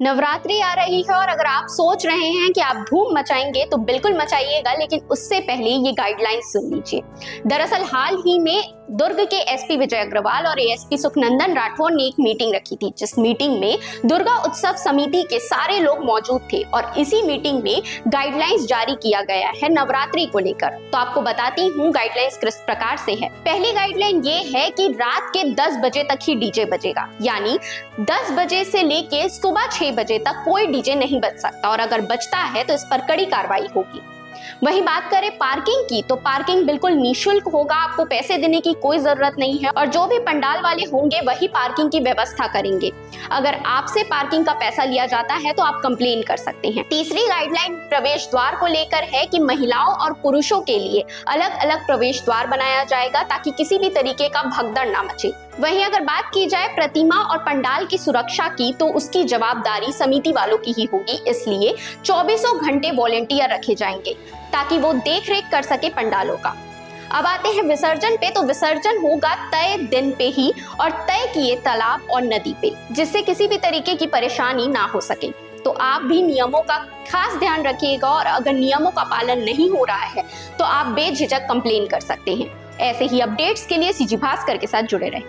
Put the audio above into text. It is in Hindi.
नवरात्रि आ रही है और अगर आप सोच रहे हैं कि आप धूम मचाएंगे तो बिल्कुल मचाइएगा, लेकिन उससे पहले ये गाइडलाइंस सुन लीजिए। दरअसल हाल ही में दुर्ग के एसपी विजय अग्रवाल और एएसपी सुखनंदन राठौर ने एक मीटिंग रखी थी, जिस मीटिंग में दुर्गा उत्सव समिति के सारे लोग मौजूद थे और इसी मीटिंग में गाइडलाइंस जारी किया गया है नवरात्रि को लेकर। तो आपको बताती हूँ गाइडलाइंस किस प्रकार से है। पहली गाइडलाइन ये है कि रात के 10 बजे तक ही डीजे बजेगा, यानी 10 बजे से लेके सुबह 6 बजे तक कोई डीजे नहीं बज सकता और अगर बजता है तो इस पर कड़ी कार्रवाई होगी। वहीं बात करें पार्किंग की, तो पार्किंग बिल्कुल निःशुल्क होगा, आपको पैसे देने की कोई जरूरत नहीं है और जो भी पंडाल वाले होंगे वही पार्किंग की व्यवस्था करेंगे। अगर आपसे पार्किंग का पैसा लिया जाता है तो आप कंप्लेन कर सकते हैं। तीसरी गाइडलाइन प्रवेश द्वार को लेकर है कि महिलाओं और पुरुषों के लिए अलग अलग प्रवेश द्वार बनाया जाएगा ताकि किसी भी तरीके का भगदड़ ना मचे। वहीं अगर बात की जाए प्रतिमा और पंडाल की सुरक्षा की, तो उसकी जवाबदारी समिति वालों की ही होगी, इसलिए 24 घंटे वॉलेंटियर रखे जाएंगे ताकि वो देख रेख कर सके पंडालों का। अब आते हैं विसर्जन पे, तो विसर्जन होगा तय दिन पे ही और तय किए तालाब और नदी पे, जिससे किसी भी तरीके की परेशानी ना हो सके। तो आप भी नियमों का खास ध्यान रखिएगा और अगर नियमों का पालन नहीं हो रहा है तो आप बेझिझक कंप्लेन कर सकते हैं। ऐसे ही अपडेट्स के लिए सीजी भास्कर के साथ जुड़े रहें।